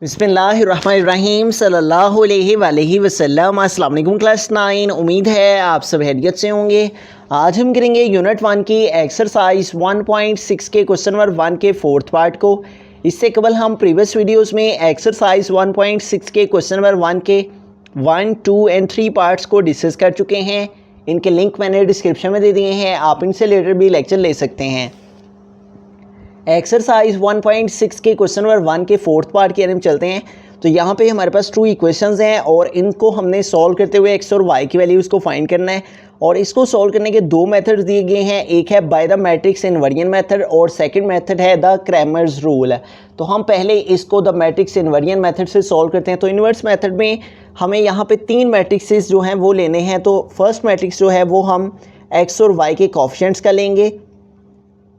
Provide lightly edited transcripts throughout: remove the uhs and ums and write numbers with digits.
बिस्मिल्लाहिर्रहमानिर्रहीम सल्लल्लाहु अलैहि वसल्लम। अस्सलाम वालेकुम क्लास 9। उम्मीद है आप सब खैरियत से होंगे। आज हम करेंगे यूनिट 1 की एक्सरसाइज 1.6 के क्वेश्चन नंबर 1 के फोर्थ पार्ट को। इससे कबल हम प्रीवियस वीडियोस में एक्सरसाइज 1.6 के क्वेश्चन नंबर 1 के 1, 2 एंड 3 पार्ट्स को डिस्कस कर चुके हैं। इनके लिंक मैंने डिस्क्रिप्शन में दे दिए हैं, आप इनसे रिलेटेड भी लेक्चर ले सकते हैं। एक्सरसाइज 1.6 के क्वेश्चन नंबर 1 के फोर्थ पार्ट की हम चलते हैं। तो यहाँ पे हमारे पास 2 इक्वेशंस हैं और इनको हमने सॉल्व करते हुए एक्स और वाई की वैल्यूज़ को फाइंड करना है। और इसको सॉल्व करने के 2 मेथड्स दिए गए हैं, एक है by the matrix inversion method और सेकंड मेथड है द क्रैमर्स रूल। तो हम पहले इसको द मैट्रिक्स इनवर्जन मेथड से सॉल्व करते हैं। तो इन्वर्स मेथड में हमें यहाँ पे 3 मैट्रिक्सेस जो हैं वो लेने हैं। तो फर्स्ट मैट्रिक्स जो है वो हम एक्स और वाई के कोफिशिएंट्स का लेंगे।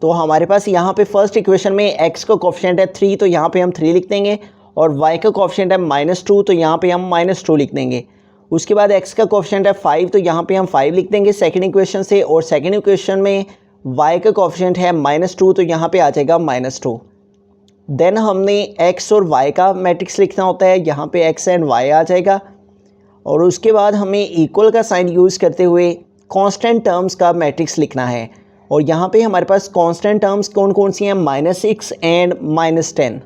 तो हमारे पास यहाँ पे फर्स्ट इक्वेशन में x का कोफिशिएंट है 3, तो यहाँ पे हम 3 लिख देंगे। और y का कोफिशिएंट है -2, तो यहाँ पे हम -2 लिख देंगे। उसके बाद x का कोफिशिएंट है 5, तो यहाँ पे हम 5 लिख देंगे सेकंड इक्वेशन से। और सेकंड इक्वेशन में y का कोफिशिएंट है -2, तो यहाँ पे आ जाएगा -2। देन हमने x और y का मैट्रिक्स लिखना होता है, यहाँ पे x एंड y आ जाएगा। और उसके बाद हमें इक्वल का साइन यूज़ करते हुए कॉन्स्टेंट टर्म्स का मैट्रिक्स लिखना है। और यहाँ पे हमारे पास कांस्टेंट टर्म्स कौन कौन सी हैं, -6 एंड -10।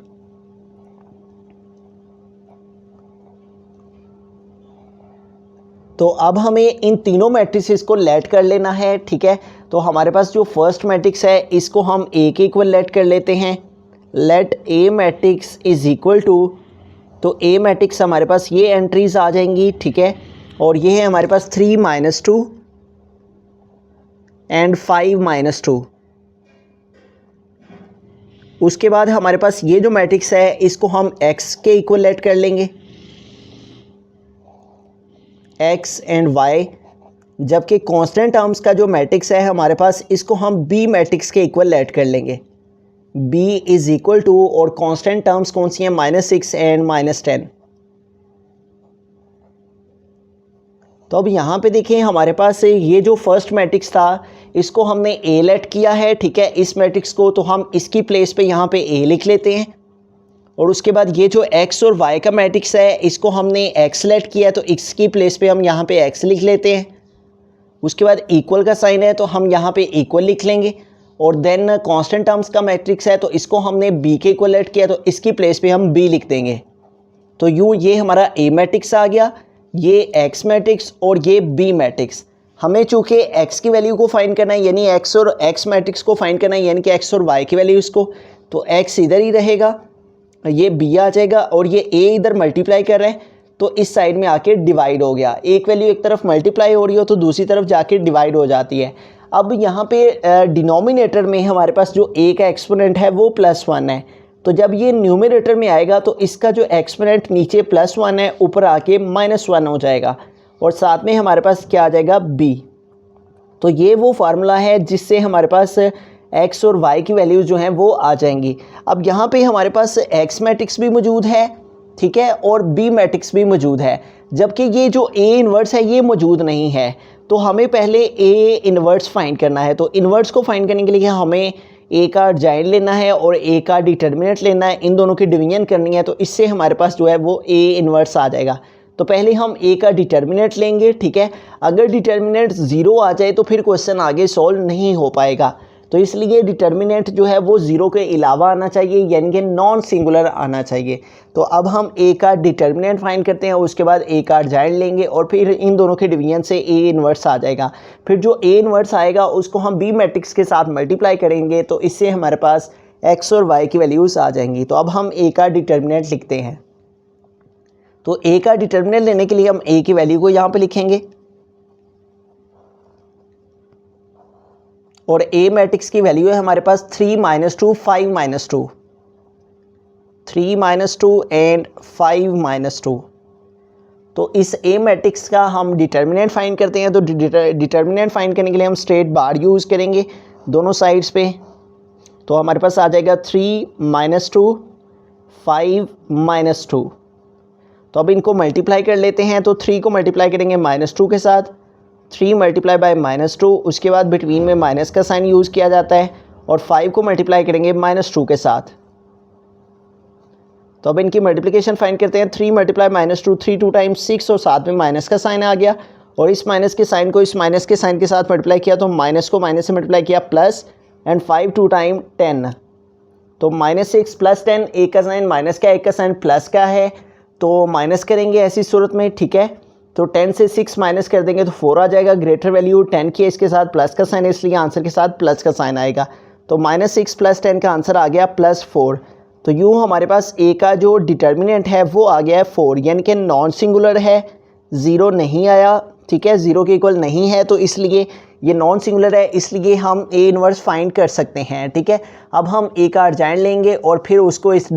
तो अब हमें इन तीनों मैट्रिक्स को लेट कर लेना है, ठीक है। तो हमारे पास जो फर्स्ट मैट्रिक्स है इसको हम a के इक्वल लेट कर लेते हैं। Let a matrix is equal to, तो a मैट्रिक्स हमारे पास ये एंट्रीज आ जाएंगी, ठीक है। और ये है हमारे पास 3 - 2 एंड 5 - 2। उसके बाद हमारे पास ये जो मैट्रिक्स है इसको हम x के इक्वल लेट कर लेंगे, x एंड y। जबकि कांस्टेंट टर्म्स का जो मैट्रिक्स है हमारे पास इसको हम b मैट्रिक्स के इक्वल लेट कर लेंगे, b इज इक्वल टू। और कांस्टेंट टर्म्स कौन सी हैं, -6 एंड -10। तो अब यहाँ पे देखें हमारे पास ये जो फर्स्ट मैट्रिक्स था इसको हमने a लेट किया है, ठीक है, इस मैट्रिक्स को। तो हम इसकी प्लेस पे यहाँ पे a लिख लेते हैं। और उसके बाद ये जो x और y का मैट्रिक्स है इसको हमने x लेट किया है, तो x की प्लेस पे हम यहाँ पे x लिख लेते हैं। उसके बाद इक्वल का साइन है तो हम यहाँ पे इक्वल लिख लेंगे। और देन कांस्टेंट टर्म्स का मैट्रिक्स है तो इसको हमने b के इक्वल लेट किया, तो इसकी प्लेस पे हम b लिख देंगे। तो यूँ ये हमारा a मैट्रिक्स आ गया, ये x मैट्रिक्स और ये b मैट्रिक्स। हमें चूँकि x की वैल्यू को फाइंड करना है, यानी x और x मैट्रिक्स को फाइंड करना है, यानी कि x और y की वैल्यूज़ को। तो x इधर ही रहेगा, ये b आ जाएगा। और ये a इधर मल्टीप्लाई कर रहे हैं तो इस साइड में आके डिवाइड हो गया। एक वैल्यू एक तरफ मल्टीप्लाई हो रही हो तो दूसरी तरफ जाके डिवाइड हो जाती है। अब यहाँ पे डिनोमिनेटर में हमारे पास जो a का एक्सपोनेंट है वो +1 है। तो जब ये न्यूमरेटर में आएगा तो इसका जो एक्सपोनेंट नीचे +1 है ऊपर आके -1 हो जाएगा। और साथ में हमारे पास क्या आ जाएगा, b। तो ये वो फार्मूला है जिससे हमारे पास x और y की वैल्यूज़ जो हैं वो आ जाएंगी। अब यहाँ पे हमारे पास x मैट्रिक्स भी मौजूद है, ठीक है, और b मैट्रिक्स भी मौजूद है। जबकि ये जो a इन्वर्स है ये मौजूद नहीं है। तो हमें पहले a इन्वर्स फाइंड करना है। तो इन्वर्स को फाइंड करने के लिए हमें a का जाइंट लेना है और a का डिटर्मिनेंट लेना है, इन दोनों की डिवीजन करनी है। तो इससे हमारे पास जो है वो a इन्वर्स आ जाएगा। तो पहले हम a का डिटर्मिनेंट लेंगे, ठीक है। अगर डिटर्मिनेंट 0 आ जाए तो फिर क्वेश्चन आगे सॉल्व नहीं हो पाएगा। तो इसलिए डिटर्मिनेंट जो है वो 0 के अलावा आना चाहिए, यानी कि नॉन सिंगुलर आना चाहिए। तो अब हम a का डिटर्मिनेंट फाइंड करते हैं, उसके बाद a का जाइंट लेंगे और फिर इन दोनों के डिवीजन से a इन्वर्स आ जाएगा। फिर जो a इन्वर्स आएगा उसको हम b मैट्रिक्स के साथ मल्टीप्लाई करेंगे, तो इससे हमारे पास x और y की वैल्यूज़ आ जाएंगी। तो अब हम a का डिटर्मिनेंट लिखते हैं। तो a का डिटर्मिनेंट लेने के लिए हम a की वैल्यू को यहाँ पे लिखेंगे। और a मैट्रिक्स की वैल्यू है हमारे पास 3 - 2 5 - 2, 3 - 2 एंड 5 - 2। तो इस a मैट्रिक्स का हम डिटर्मिनेंट फाइंड करते हैं। तो डिटर्मिनेंट फाइंड करने के लिए हम स्ट्रेट बार यूज़ करेंगे दोनों साइड्स पे। तो हमारे पास आ जाएगा 3 - 2 5 - 2। तो अब इनको मल्टीप्लाई कर लेते हैं। तो 3 को मल्टीप्लाई करेंगे -2 के साथ, 3 × -2। उसके बाद बिटवीन में माइनस का साइन यूज़ किया जाता है। और 5 को मल्टीप्लाई करेंगे -2 के साथ। तो अब इनकी मल्टीप्लिकेशन फाइंड करते हैं। 3 मल्टीप्लाई -2, 3 2 टाइम्स 6 और साथ में माइनस का साइन आ गया और इस माइनस के साइन को इस माइनस के साइन के साथ मल्टीप्लाई किया तो माइनस को माइनस से मल्टीप्लाई किया प्लस एंड 5 2 टाइम 10 तो -6 प्लस 10, एक का साइन माइनस का, एक का साइन प्लस का है तो माइनस करेंगे ऐसी सूरत में, ठीक है। तो 10 से 6 माइनस कर देंगे तो 4 आ जाएगा। ग्रेटर वैल्यू 10 की इसके साथ प्लस का साइन है इसलिए आंसर के साथ प्लस का साइन आएगा। तो -6 प्लस 10 का आंसर आ गया +4। तो यूँ हमारे पास ए का जो डिटर्मिनेंट है वो आ गया है 4, यानी कि नॉन सिंगुलर है, ज़ीरो नहीं आया, ठीक है, ज़ीरो के इक्वल नहीं है तो इसलिए ये नॉन सिंगुलर है, इसलिए हम ए इन्वर्स फाइंड कर सकते हैं, ठीक है। अब हम ए का अर्जाइन लेंगे और फिर उसको इस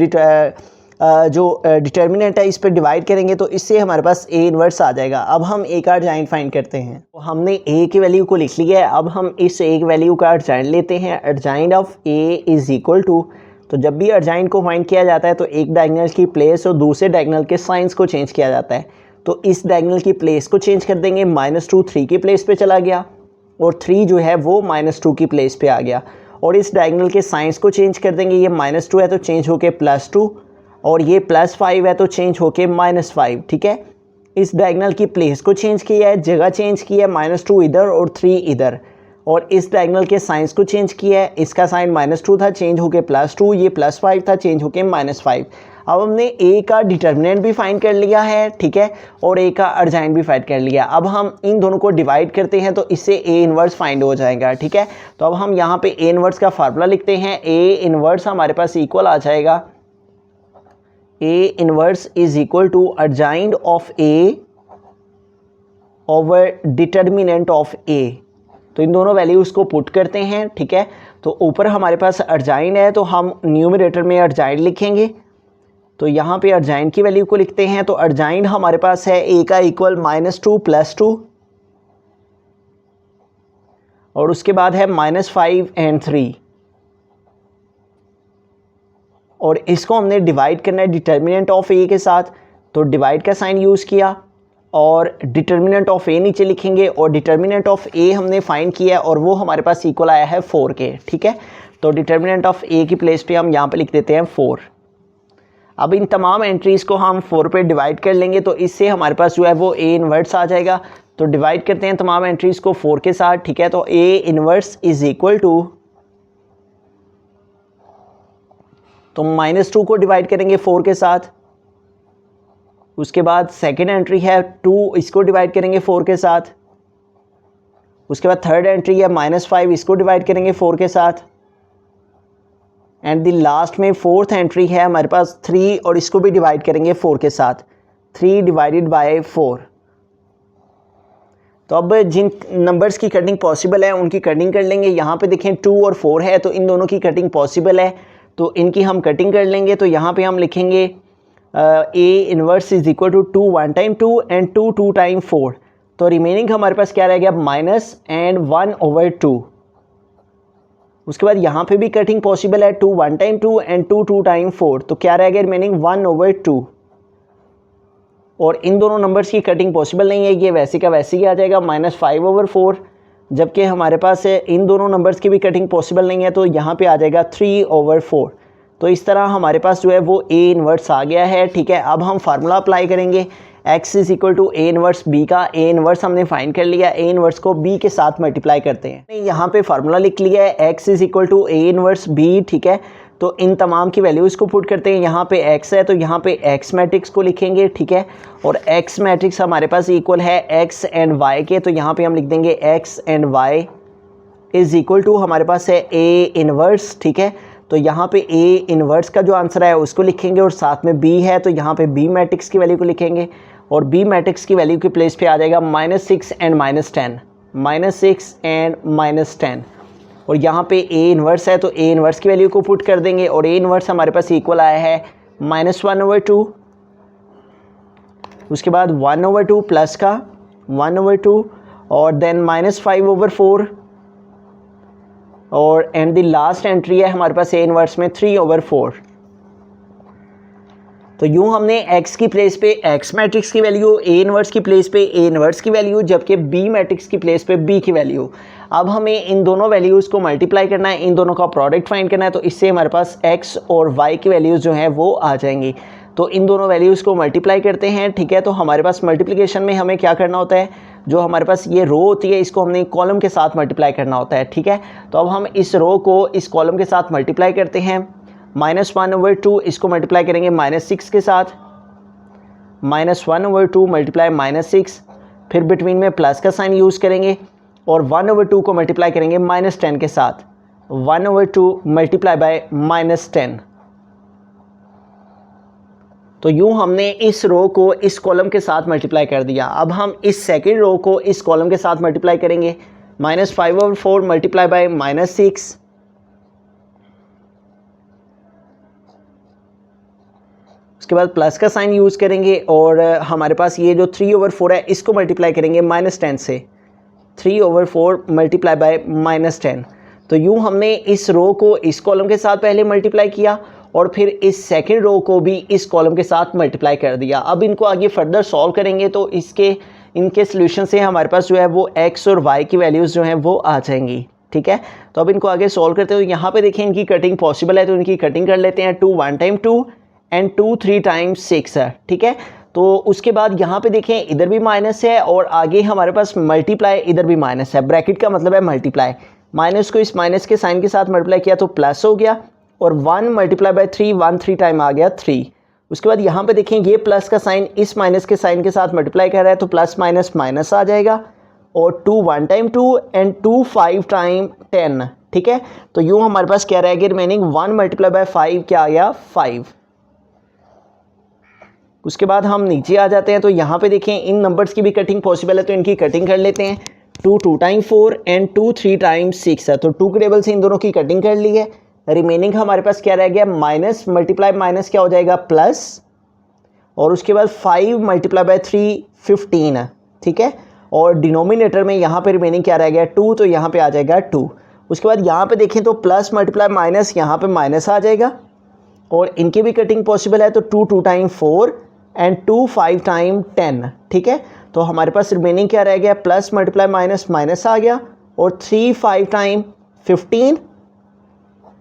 जो डिटर्मिनेंट है इस पर डिवाइड करेंगे तो इससे हमारे पास ए इन्वर्स आ जाएगा। अब हम ए का अर्जाइन फाइंड करते हैं। तो हमने ए की वैल्यू को लिख लिया है। अब हम इस ए की वैल्यू का अर्जाइन लेते हैं। Adjoint of A is equal to, तो जब भी अर्जाइन को फाइंड किया जाता है तो एक डायगोनल की प्लेस और दूसरे डायगोनल के साइंस को चेंज किया जाता है। तो इस डायगोनल की प्लेस को चेंज कर देंगे, -2 3 की प्लेस पे चला गया और 3 जो है वो -2 की प्लेस पे आ गया। और इस डायगोनल के साइंस को चेंज कर देंगे, ये -2 है तो चेंज होके +2 और ये +5 है तो चेंज होके -5, ठीक है। इस डायगोनल की प्लेस को चेंज किया है, जगह चेंज किया है, -2 इधर और 3 इधर। और इस डायगोनल के साइंस को चेंज किया है, इसका साइन -2 था चेंज होके +2, ये +5 था चेंज होके -5। अब हमने ए का डिटर्मिनेंट भी फाइंड कर लिया है, ठीक है, और ए का अर्जाइन भी फाइंड कर लिया। अब हम इन दोनों को डिवाइड करते हैं तो इससे ए इन्वर्स फाइंड हो जाएगा, ठीक है। तो अब हम यहाँ पे ए इन्वर्स का फार्मूला लिखते हैं। ए इन्वर्स हमारे पास इक्वल आ जाएगा, A inverse is equal to adjoint of A over determinant of A. तो इन दोनों वैल्यूज़ को पुट करते हैं, ठीक है। तो ऊपर हमारे पास अर्जाइन है तो हम न्यूमरेटर में अर्जाइन लिखेंगे। तो यहाँ पे अर्जाइन की वैल्यू को लिखते हैं। तो अर्जाइन हमारे पास है ए का इक्वल -2 + 2 और उसके बाद है -5 एंड 3 और इसको हमने डिवाइड करना है डिटर्मिनेंट ऑफ ए के साथ। तो डिवाइड का साइन यूज़ किया और डिटर्मिनेंट ऑफ ए नीचे लिखेंगे और डिटर्मिनेंट ऑफ ए हमने फाइंड किया और वो हमारे पास इक्वल आया है 4 के, ठीक है। तो डिटर्मिनेंट ऑफ ए की प्लेस पे हम यहाँ पे लिख देते हैं 4। अब इन तमाम एंट्रीज़ को हम 4 पे डिवाइड कर लेंगे तो इससे हमारे पास जो है वो ए इन्वर्स आ जाएगा। तो डिवाइड करते हैं तमाम एंट्रीज़ को 4 के साथ, ठीक है। तो A inverse is equal to, तो -2 को डिवाइड करेंगे 4 के साथ, उसके बाद सेकेंड एंट्री है 2, इसको डिवाइड करेंगे 4 के साथ, उसके बाद थर्ड एंट्री है -5, इसको डिवाइड करेंगे 4 के साथ, एंड द लास्ट में फोर्थ एंट्री है हमारे पास 3 और इसको भी डिवाइड करेंगे 4 के साथ, 3 डिवाइडेड बाय 4। तो अब जिन नंबर्स की कटिंग पॉसिबल है उनकी कटिंग कर लेंगे। यहाँ पे देखें 2 और 4 है तो इन दोनों की कटिंग पॉसिबल है तो इनकी हम कटिंग कर लेंगे। तो यहाँ पे हम लिखेंगे A inverse is equal to 2 1 time 2 and 2 2 time 4। तो रिमेनिंग हमारे पास क्या रह गया, -1/2। उसके बाद यहाँ पे भी कटिंग पॉसिबल है, 2 1 टाइम 2 एंड 2 2 टाइम 4। तो क्या रह गया रिमेनिंग, 1/2। और इन दोनों नंबर्स की कटिंग पॉसिबल नहीं है, ये वैसे का वैसे ही आ जाएगा -5/4। जबकि हमारे पास इन दोनों नंबर्स की भी कटिंग पॉसिबल नहीं है तो यहाँ पे आ जाएगा 3/4। तो इस तरह हमारे पास जो है वो ए इन्वर्स आ गया है, ठीक है। अब हम फार्मूला अप्लाई करेंगे, x is equal to A inverse B का। ए इन्वर्स हमने फाइंड कर लिया, ए इन्वर्स को b के साथ मल्टीप्लाई करते हैं। यहाँ पे फार्मूला लिख लिया है, x is equal to A inverse b, ठीक है। तो इन तमाम की वैल्यूज़ को पुट करते हैं। यहाँ पे x है तो यहाँ पे x मैट्रिक्स को लिखेंगे, ठीक है। और x मैट्रिक्स हमारे पास इक्वल है x एंड y के, तो यहाँ पे हम लिख देंगे x and y is equal to हमारे पास है ए इन्वर्स, ठीक है। तो यहाँ पे ए इन्वर्स का जो आंसर है उसको लिखेंगे और साथ में b है तो यहाँ पे b मैट्रिक्स की वैल्यू को लिखेंगे और b मैट्रिक्स की वैल्यू के प्लेस पे आ जाएगा -6 एंड -10, -6 एंड -10। और यहाँ पे a इन्वर्स है तो a इन्वर्स की वैल्यू को पुट कर देंगे और a इन्वर्स हमारे पास इक्वल आया है -1/2। उसके बाद 1/2 प्लस का 1/2 और देन -5/4 और एंड द लास्ट एंट्री है हमारे पास a इन्वर्स में 3/4। तो यूँ हमने x की प्लेस पे x मैट्रिक्स की वैल्यू, a इन्वर्स की प्लेस पे a इन्वर्स की वैल्यू, जबकि b मैट्रिक्स की प्लेस पे b की वैल्यू। अब हमें इन दोनों वैल्यूज़ को मल्टीप्लाई करना है, इन दोनों का प्रोडक्ट फाइंड करना है। तो इससे हमारे पास x और y की वैल्यूज़ जो हैं वो आ जाएंगी। तो इन दोनों वैल्यूज़ को मल्टीप्लाई करते हैं, ठीक है। तो हमारे पास मल्टीप्लिकेशन में हमें क्या करना होता है, जो हमारे पास ये रो होती है इसको हमने कॉलम के साथ मल्टीप्लाई करना होता है, ठीक है। तो अब हम इस रो को इस कॉलम के साथ मल्टीप्लाई करते हैं। -1/2 इसको मल्टीप्लाई करेंगे -6 के साथ, -1/2 मल्टीप्लाई -6, फिर बिटवीन में प्लस का साइन यूज़ करेंगे और 1/2 को मल्टीप्लाई करेंगे -10 के साथ, 1/2 मल्टीप्लाई बाय -10। तो यूँ हमने इस रो को इस कॉलम के साथ मल्टीप्लाई कर दिया। अब हम इस सेकंड रो को इस कॉलम के साथ मल्टीप्लाई करेंगे, -5/4 मल्टीप्लाई बाय -6, उसके बाद प्लस का साइन यूज़ करेंगे और हमारे पास ये जो 3/4 है इसको मल्टीप्लाई करेंगे -10 से, 3/4 मल्टीप्लाई बाय -10। तो यूँ हमने इस रो को इस कॉलम के साथ पहले मल्टीप्लाई किया और फिर इस सेकंड रो को भी इस कॉलम के साथ मल्टीप्लाई कर दिया। अब इनको आगे फर्दर सॉल्व करेंगे तो इनके सोल्यूशन से हमारे पास जो है वो x और y की वैल्यूज़ जो हैं वो आ जाएंगी, ठीक है। तो अब इनको आगे सॉल्व करते हैं। तो यहाँ पे देखें इनकी कटिंग पॉसिबल है, तो इनकी कटिंग कर लेते हैं। 2 1 टाइम 2 एंड 2 3 टाइम्स 6 है, ठीक है। तो उसके बाद यहाँ पे देखें इधर भी माइनस है और आगे हमारे पास मल्टीप्लाई इधर भी माइनस है, ब्रैकेट का मतलब है मल्टीप्लाई, माइनस को इस माइनस के साइन के साथ मल्टीप्लाई किया तो प्लस हो गया और 1 मल्टीप्लाई बाय 3, 1 3 टाइम आ गया 3। उसके बाद यहाँ पे देखें ये प्लस का साइन इस माइनस के साइन के साथ मल्टीप्लाई कर रहा है तो प्लस माइनस माइनस आ जाएगा और 2 1 टाइम 2 एंड 2 5 टाइम 10, ठीक है। तो यूँ हमारे पास क्या रहेगा रिमेनिंग, 1 मल्टीप्लाई बाय 5 क्या आ गया 5। उसके बाद हम नीचे आ जाते हैं। तो यहाँ पे देखें इन नंबर्स की भी कटिंग पॉसिबल है, तो इनकी कटिंग कर लेते हैं। 2 2 टाइम 4 एंड 2 3 टाइम 6 है, तो 2 के टेबल से इन दोनों की कटिंग कर ली है। रिमेनिंग हमारे पास क्या रह गया, माइनस मल्टीप्लाई माइनस क्या हो जाएगा प्लस, और उसके बाद 5 मल्टीप्लाई बाय 3 15 है, ठीक है। और डिनोमिनेटर में यहाँ पे रिमेनिंग क्या रह गया 2, तो यहाँ पे आ जाएगा 2। उसके बाद यहाँ पे देखें तो प्लस मल्टीप्लाई माइनस यहाँ पे माइनस आ जाएगा और इनकी भी कटिंग पॉसिबल है। तो 2 2 टाइम 4 एंड 2 5 टाइम 10, ठीक है। तो हमारे पास रिमेनिंग क्या रह गया, प्लस मल्टीप्लाई माइनस माइनस आ गया और 3 5 टाइम 15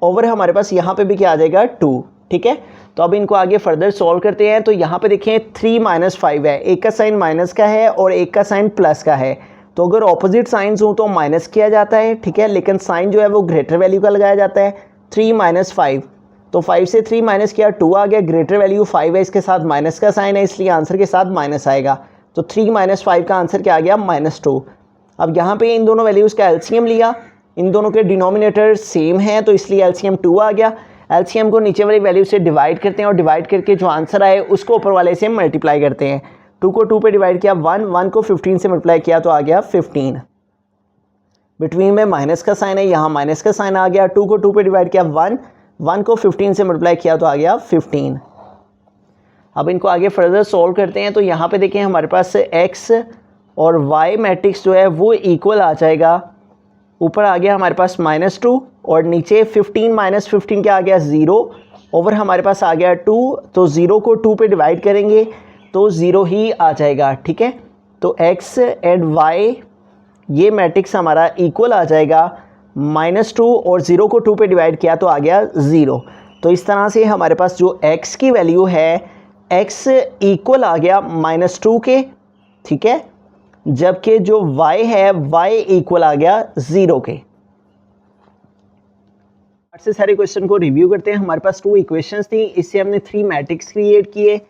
ओवर हमारे पास यहाँ पे भी क्या आ जाएगा 2, ठीक है। तो अब इनको आगे फर्दर सॉल्व करते हैं। तो यहाँ पे देखें 3 - 5 है, एक का साइन माइनस का है और एक का साइन प्लस का है। तो अगर ऑपोजिट साइंस हो तो माइनस किया जाता है, ठीक है, लेकिन साइन जो है वो ग्रेटर वैल्यू का लगाया जाता है। 3 - 5, तो 5 से 3 माइनस किया 2 आ गया, ग्रेटर वैल्यू 5 है, इसके साथ माइनस का साइन है इसलिए आंसर के साथ माइनस आएगा। तो 3 - 5 का आंसर क्या आ गया -2। अब यहाँ पे इन दोनों वैल्यूज़ का एलसीएम लिया, इन दोनों के डिनोमिनेटर सेम हैं तो इसलिए एलसीएम 2 आ गया। एलसीएम को नीचे वाली वैल्यू से डिवाइड करते हैं और डिवाइड करके जो आंसर आए उसको ऊपर वाले से मल्टीप्लाई करते हैं। 2 को 2 पे डिवाइड किया 1, 1 को 15 से मल्टीप्लाई किया तो आ गया 15। बिटवीन में माइनस का साइन है, यहाँ माइनस का साइन आ गया। 2 को 2 पे डिवाइड किया 1, 1 को 15 से मल्टीप्लाई किया तो आ गया 15। अब इनको आगे फर्दर सॉल्व करते हैं। तो यहाँ पे देखें हमारे पास x और y मैट्रिक्स जो है वो इक्वल आ जाएगा। ऊपर आ गया हमारे पास -2 और नीचे 15 - 15 क्या आ गया 0 ओवर हमारे पास आ गया 2। तो 0 को 2 पे डिवाइड करेंगे तो 0 ही आ जाएगा, ठीक है। तो x एंड y ये मैट्रिक्स हमारा इक्वल आ जाएगा। -2 और 0 को 2 पे डिवाइड किया तो आ गया 0। तो इस तरह से हमारे पास जो x की वैल्यू है x इक्वल आ गया -2 के, ठीक है, जबकि जो y है y इक्वल आ गया 0 के। से सारे क्वेश्चन को रिव्यू करते हैं। हमारे पास 2 इक्वेशंस थी, इससे हमने 3 मैट्रिक्स क्रिएट किए,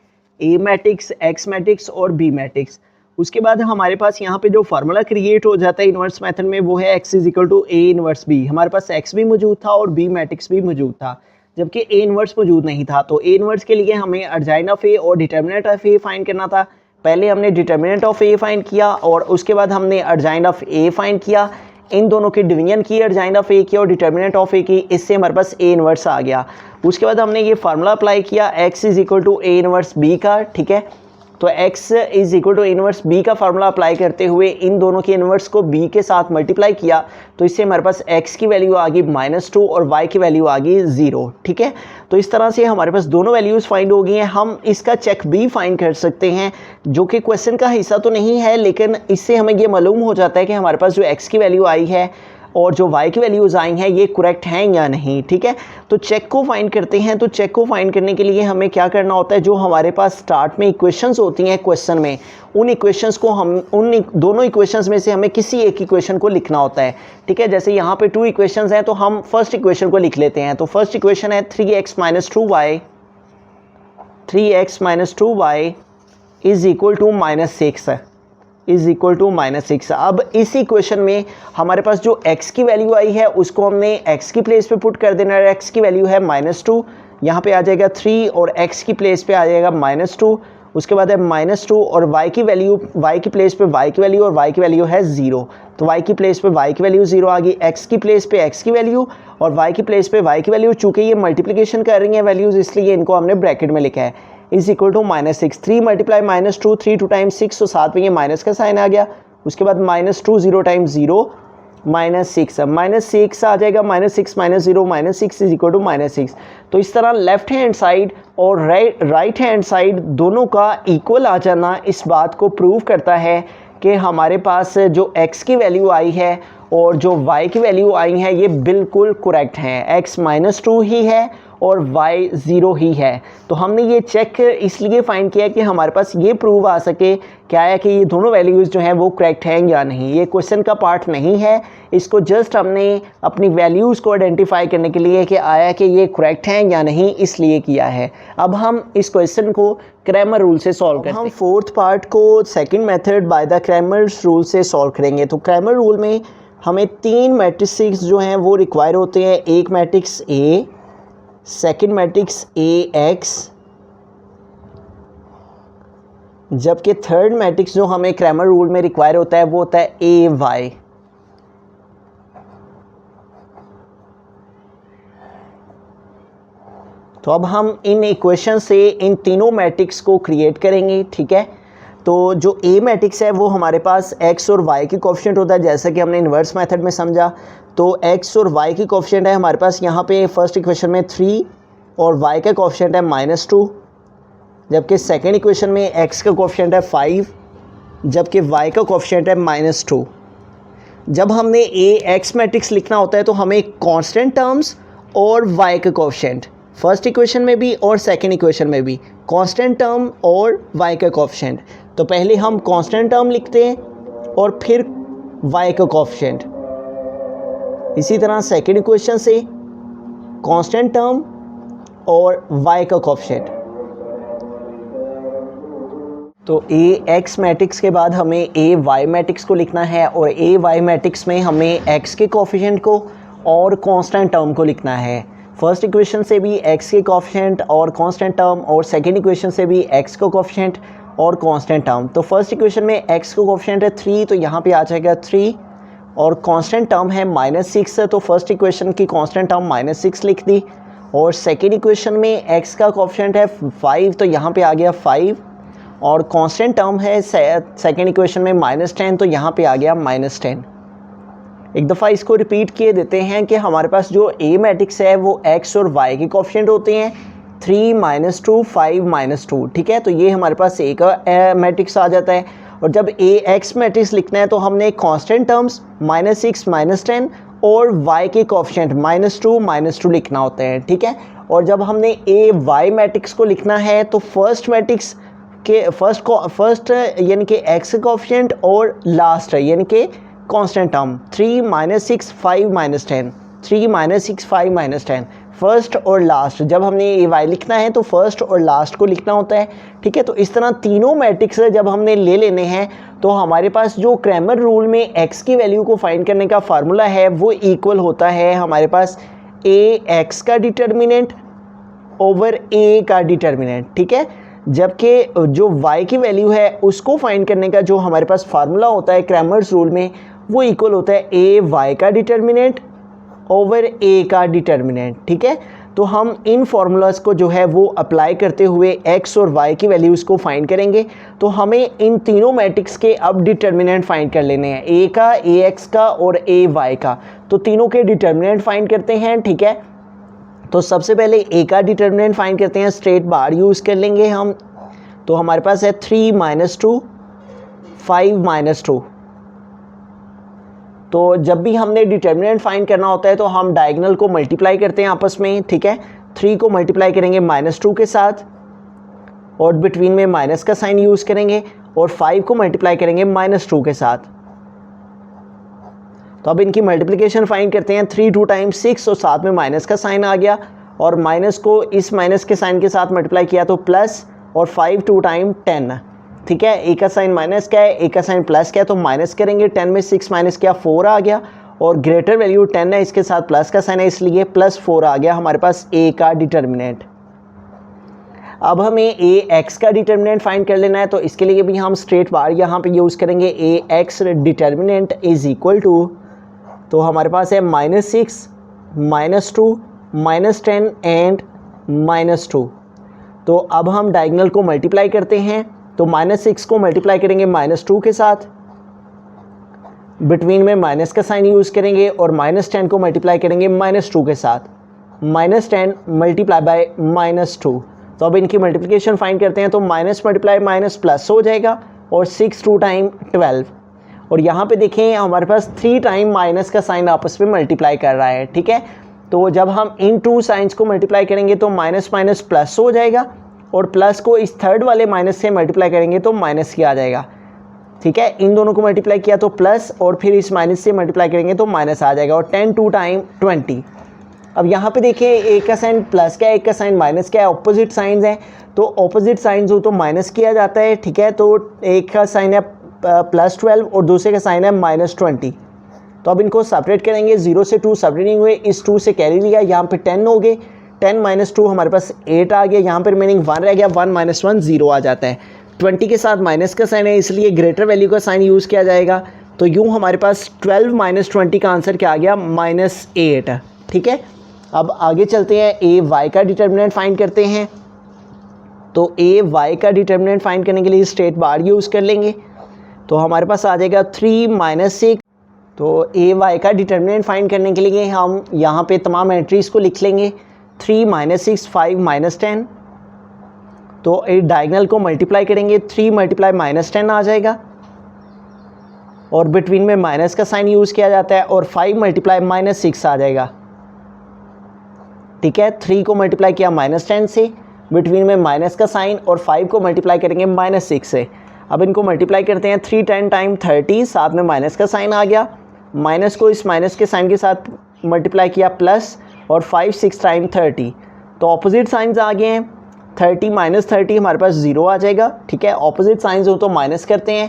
A मैट्रिक्स, X मैट्रिक्स और B मैट्रिक्स। उसके बाद हमारे पास यहाँ पे जो फार्मूला क्रिएट हो जाता है इन्वर्स मेथड में वो है x = A इन्वर्स B। हमारे पास x भी मौजूद था और B मैट्रिक्स भी मौजूद था, जबकि A इन्वर्स मौजूद नहीं था। तो A इन्वर्स के लिए हमें अर्जाइन ऑफ A और डिटर्मिनेंट ऑफ A फाइंड करना था। पहले हमने डिटर्मिनेंट ऑफ A फाइंड किया और उसके बाद हमने अर्जाइन ऑफ A फाइंड किया। इन दोनों की डिवीजन की, अर्जाइन ऑफ A की और डिटर्मिनेंट ऑफ A की, इससे हमारे पास A इन्वर्स आ गया। उसके बाद हमने ये फार्मूला अप्लाई किया x = A इन्वर्स B का, ठीक है। तो x = इन्वर्स B का फार्मूला अप्लाई करते हुए इन दोनों के इन्वर्स को B के साथ मल्टीप्लाई किया तो इससे हमारे पास x की वैल्यू आ गई -2 और y की वैल्यू आ गई 0, ठीक है। तो इस तरह से हमारे पास दोनों वैल्यूज़ फाइंड हो गई हैं। हम इसका चेक भी फाइंड कर सकते हैं, जो कि क्वेश्चन का हिस्सा तो नहीं है, लेकिन इससे हमें ये मालूम हो जाता है कि हमारे पास जो x की वैल्यू आई है और जो y की वैल्यूज़ आई हैं ये करेक्ट हैं या नहीं, ठीक है। तो चेक को फाइंड करते हैं। तो चेक को फाइंड करने के लिए हमें क्या करना होता है, जो हमारे पास स्टार्ट में इक्वेशंस होती हैं क्वेश्चन में, उन इक्वेशंस को हम उन दोनों इक्वेशंस में से हमें किसी एक इक्वेशन को लिखना होता है, ठीक है। जैसे यहाँ पे 2 इक्वेशंस हैं तो हम फर्स्ट इक्वेशन को लिख लेते हैं। तो फर्स्ट इक्वेशन है 3x - 2y, 3x - 2y is equal to -6, is equal to -6। अब इस इक्वेशन में हमारे पास जो x की वैल्यू आई है उसको हमने x की प्लेस पे पुट कर देना है। x की वैल्यू है -2, यहाँ पे आ जाएगा 3 और x की प्लेस पे आ जाएगा -2। उसके बाद है -2 और y की वैल्यू, y की प्लेस पे y की वैल्यू और y की वैल्यू है 0। तो y की प्लेस पे y की वैल्यू 0 आ गई, x की प्लेस पे x की वैल्यू और y की प्लेस पे y की वैल्यू। चूँकि ये मल्टीप्लिकेशन कर रही हैं वैल्यूज़ इसलिए इनको हमने ब्रैकेट में लिखा है, इज इक्वल टू -6। 3 × -2, 3 2 टाइम्स 6, तो साथ में ये माइनस का साइन आ गया। उसके बाद -2 0 टाइम्स 0 -6, -6 आ जाएगा, -6 -0 -6 इज इक्वल टू -6। तो इस तरह लेफ्ट हैंड साइड और राइट हैंड साइड दोनों का इक्वल आ जाना इस बात को प्रूव करता है कि हमारे पास जो x की वैल्यू आई है और जो y की वैल्यू आई है ये बिल्कुल करेक्ट हैं। x -2 ही है और y 0 ही है। तो हमने ये चेक इसलिए फाइंड किया कि हमारे पास ये प्रूव आ सके क्या है कि ये दोनों वैल्यूज़ जो हैं वो करेक्ट हैं या नहीं। ये क्वेश्चन का पार्ट नहीं है, इसको जस्ट हमने अपनी वैल्यूज़ को आइडेंटिफाई करने के लिए कि आया कि ये करेक्ट हैं या नहीं इसलिए किया है। अब हम इस क्वेश्चन को क्रैमर रूल से सॉल्व करते हैं। हम फोर्थ पार्ट को second method by the Cramer's rule से सॉल्व करेंगे। तो क्रैमर रूल में हमें 3 मैट्रिक्स जो हैं वो रिक्वायर होते हैं। एक matrix A, second matrix AX, जबकि थर्ड मैट्रिक्स जो हमें क्रैमर रूल में रिक्वायर होता है वो होता है AY। तो अब हम इन इक्वेशन से इन तीनों मैट्रिक्स को क्रिएट करेंगे, ठीक है। तो जो A मैट्रिक्स है वो हमारे पास x और y की कोफिशिएंट होता है, जैसा कि हमने इन्वर्स मेथड में समझा। तो x और y की कोफिशिएंट है हमारे पास यहाँ पे फर्स्ट इक्वेशन में 3 और y का कोफिशिएंट है -2, जबकि सेकेंड इक्वेशन में x का कोफिशिएंट है 5, जबकि y का कोफिशिएंट है -2। जब हमने AX मैट्रिक्स लिखना होता है तो हमें कांस्टेंट टर्म्स और y का कोफिशिएंट फर्स्ट इक्वेशन में भी और सेकेंड इक्वेशन में भी कांस्टेंट टर्म और y का कोफिशिएंट। तो पहले हम कांस्टेंट टर्म लिखते हैं और फिर y का कोफिशिएंट। इसी तरह सेकेंड इक्वेशन से कांस्टेंट टर्म और y का कोफिशिएंट। तो AX मैट्रिक्स के बाद हमें AY मैट्रिक्स को लिखना है और AY मैट्रिक्स में हमें x के कोफिशिएंट को और कांस्टेंट टर्म को लिखना है। फर्स्ट इक्वेशन से भी x के कोफिशिएंट और कांस्टेंट टर्म और सेकेंड इक्वेशन से भी x का कोफिशिएंट और कांस्टेंट टर्म। तो फर्स्ट इक्वेशन में x का कोफिशिएंट है 3, तो यहाँ पे आ जाएगा 3 और कांस्टेंट टर्म है -6, तो फर्स्ट इक्वेशन की कांस्टेंट टर्म -6 लिख दी। और सेकेंड इक्वेशन में x का कोफिशिएंट है 5, तो यहाँ पे आ गया 5 और कांस्टेंट टर्म है सेकेंड इक्वेशन में -10, तो यहाँ पे आ गया -10। एक दफ़ा इसको रिपीट किए देते हैं कि हमारे पास जो A मैट्रिक्स है वो x और y के कोफिशिएंट होते हैं 3 -2 5 -2, ठीक है। तो ये हमारे पास A का मैट्रिक्स आ जाता है। और जब AX मैट्रिक्स लिखना है तो हमने कांस्टेंट टर्म्स -6 -10 और y के कोफिशिएंट -2 लिखना होते हैं, ठीक है। और जब हमने AY मैट्रिक्स को लिखना है तो फर्स्ट मैट्रिक्स के फर्स्ट यानी कि x का कोफिशिएंट और लास्ट है यानी कि कांस्टेंट टर्म 3 -6 5 -10, 3 -6 5 -10 फर्स्ट और लास्ट। जब हमने AY लिखना है तो फर्स्ट और लास्ट को लिखना होता है, ठीक है। तो इस तरह तीनों मैट्रिक्स जब हमने ले लेने हैं तो हमारे पास जो क्रैमर रूल में x की वैल्यू को फाइंड करने का फार्मूला है वो इक्वल होता है हमारे पास AX का डिटर्मिनेंट ओवर A का डिटर्मिनेंट, ठीक है। जबकि जो y की वैल्यू है उसको फाइंड करने का जो हमारे पास फार्मूला होता है क्रैमर्स रूल में वो इक्वल होता है AY का डिटर्मिनेंट ओवर A का डिटर्मिनेंट, ठीक है। तो हम इन फार्मूलाज को जो है वो अप्लाई करते हुए x और y की वैल्यूज़ को फाइंड करेंगे। तो हमें इन तीनों मैट्रिक्स के अब डिटर्मिनेंट फाइंड कर लेने हैं, A का, AX का और AY का। तो तीनों के डिटर्मिनेंट फाइंड करते हैं, ठीक है। तो सबसे पहले A का डिटर्मिनेंट फाइंड करते हैं, स्ट्रेट बार यूज़ कर लेंगे हम। तो हमारे पास है 3 -2 5 -2। तो जब भी हमने डिटर्मिनेंट फाइंड करना होता है तो हम डायगोनल को मल्टीप्लाई करते हैं आपस में, ठीक है। 3 को मल्टीप्लाई करेंगे -2 के साथ और बिटवीन में माइनस का साइन यूज़ करेंगे, और 5 को मल्टीप्लाई करेंगे -2 के साथ। तो अब इनकी मल्टीप्लिकेशन फाइंड करते हैं। 3 2 टाइम्स 6 और साथ में माइनस का साइन आ गया, और माइनस को इस माइनस के साइन के साथ मल्टीप्लाई किया तो प्लस, और 5 2 टाइम 10, ठीक है। एक का साइन माइनस का है, एक का साइन प्लस का है, तो माइनस करेंगे। 10 में 6 माइनस किया 4 आ गया, और ग्रेटर वैल्यू 10 है, इसके साथ प्लस का साइन है इसलिए +4 आ गया हमारे पास ए का डिटर्मिनेंट। अब हमें ए एक्स का डिटर्मिनेंट फाइंड कर लेना है, तो इसके लिए भी हम स्ट्रेट बार यहाँ पे यूज़ करेंगे। A X determinant is equal to, तो हमारे पास है -6 -2 -10 एंड -2। तो अब हम डायगोनल को मल्टीप्लाई करते हैं, तो -6 को मल्टीप्लाई करेंगे -2 के साथ, बिटवीन में माइनस का साइन यूज़ करेंगे, और -10 को मल्टीप्लाई करेंगे -2 के साथ, -10 मल्टीप्लाई बाय -2। तो अब इनकी मल्टीप्लिकेशन फाइंड करते हैं, तो माइनस मल्टीप्लाई माइनस प्लस हो जाएगा, और 6 2 टाइम 12, और यहाँ पे देखें हमारे पास 3 टाइम माइनस का साइन आपस में मल्टीप्लाई कर रहा है, ठीक है। तो जब हम इन 2 साइंस को मल्टीप्लाई करेंगे तो माइनस माइनस प्लस हो जाएगा, और प्लस को इस थर्ड वाले माइनस से मल्टीप्लाई करेंगे तो माइनस ही आ जाएगा, ठीक है। इन दोनों को मल्टीप्लाई किया तो प्लस, और फिर इस माइनस से मल्टीप्लाई करेंगे तो माइनस आ जाएगा, और 10 2 टाइम 20। अब यहाँ पे देखिए एक का साइन प्लस का है, एक का साइन माइनस का है, ऑपोजिट साइंस हैं, तो ऑपोजिट साइंस हो तो माइनस किया जाता है, ठीक है। तो एक का साइन है +12 और दूसरे का साइन है -20। तो अब इनको सेपरेट करेंगे, 0 से 2 सेपरेटिंग हुए, इस 2 से कैरी लिया, यहाँ पे 10 हो गए, 10 - 2 हमारे पास 8 आ गया, यहाँ पर रिमेनिंग 1 रह गया, 1 - 1 0 आ जाता है। 20 के साथ माइनस का साइन है इसलिए ग्रेटर वैल्यू का साइन यूज़ किया जाएगा। तो यूँ हमारे पास 12 - 20 का आंसर क्या आ गया, -8, ठीक है। अब आगे चलते हैं, ए वाई का डिटर्मिनेंट फाइंड करते हैं। तो ए वाई का डिटर्मिनेंट फाइंड करने के लिए स्ट्रेट बार यूज़ कर लेंगे, तो हमारे पास आ जाएगा 3 - 6। तो ए वाई का डिटर्मिनेंट फाइंड करने के लिए हम यहाँ पे तमाम एंट्रीज़ को लिख लेंगे। 3 - 6 5 - 10, तो ए डायगोनल को मल्टीप्लाई करेंगे, 3 मल्टीप्लाई -10 आ जाएगा, और बिटवीन में माइनस का साइन यूज़ किया जाता है, और 5 मल्टीप्लाई -6 आ जाएगा, ठीक है। 3 को मल्टीप्लाई किया -10 से, बिटवीन में माइनस का साइन, और 5 को मल्टीप्लाई करेंगे -6 से। अब इनको मल्टीप्लाई करते हैं, 3 10 टाइम 30, साथ में माइनस का साइन आ गया, माइनस को इस माइनस के साइन के साथ मल्टीप्लाई किया प्लस, और 5 6 टाइम 30, तो ऑपोजिट साइंस आ गए हैं। 30 - 30 हमारे पास 0 आ जाएगा, ठीक है। ऑपोजिट साइंस हो तो माइनस करते हैं,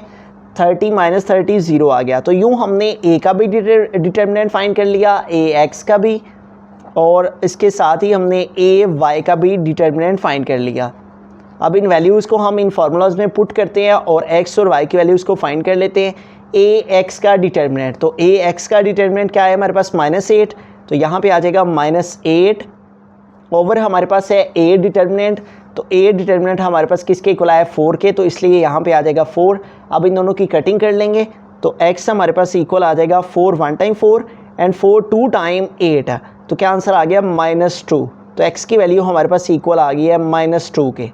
30 - 30 0 आ गया। तो यूँ हमने ए का भी डिटर्मिनेंट फाइंड कर लिया, ए एक्स का भी, और इसके साथ ही हमने ए वाई का भी डिटर्मिनेंट फाइंड कर लिया। अब इन वैल्यूज़ को हम इन फार्मूलाज में पुट करते हैं, और एक्स और वाई की वैल्यूज़ को फाइंड कर लेते हैं। ए एक्स का डिटर्मिनेंट, तो ए एक्स का डिटर्मिनेंट क्या है हमारे पास, -8, तो यहाँ पे आ जाएगा -8 ओवर हमारे पास है ए डिटर्मिनेंट। तो ए डिटर्मिनेंट हमारे पास किसके इक्वल आया, 4 के, तो इसलिए यहाँ पे आ जाएगा 4। अब इन दोनों की कटिंग कर लेंगे, तो x हमारे पास इक्वल आ जाएगा 4 1 टाइम 4 एंड 4 2 टाइम 8, तो क्या आंसर आ गया, -2। तो x की वैल्यू हमारे पास इक्वल आ गई है -2 के।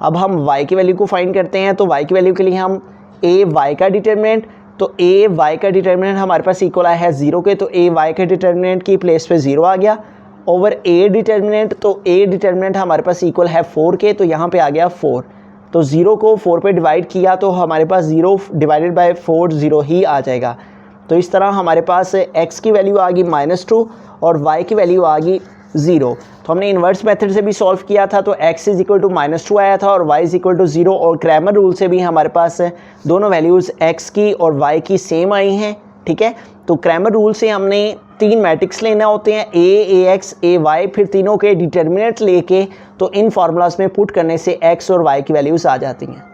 अब हम y की वैल्यू को फाइंड करते हैं, तो y की वैल्यू के लिए हम ए वाई का डिटर्मिनेंट, तो ए वाई का डिटर्मिनेंट हमारे पास इक्वल आया है 0 के, तो ए वाई के डिटर्मिनेंट की प्लेस पे 0 आ गया, ओवर ए डिटर्मिनेंट, तो ए डिटर्मिनेंट हमारे पास इक्वल है 4 के, तो यहाँ पे आ गया 4। तो 0 को 4 पे डिवाइड किया तो हमारे पास 0 डिवाइडेड बाय 4 0 ही आ जाएगा। तो इस तरह हमारे पास x की वैल्यू आ गई -2 और y की वैल्यू आ गई 0। तो हमने इन्वर्स मेथड से भी सॉल्व किया था, तो x इज इक्वल टू -2 आया था और y इज इक्वल टू 0, और क्रैमर रूल से भी हमारे पास दोनों वैल्यूज़ x की और y की सेम आई हैं, ठीक है। तो क्रैमर रूल से हमने 3 मैट्रिक्स लेना होते हैं, a ax a y, फिर तीनों के डिटर्मिनेंट लेके तो इन फार्मूलाज में पुट करने से x और y की वैल्यूज़ आ जाती हैं।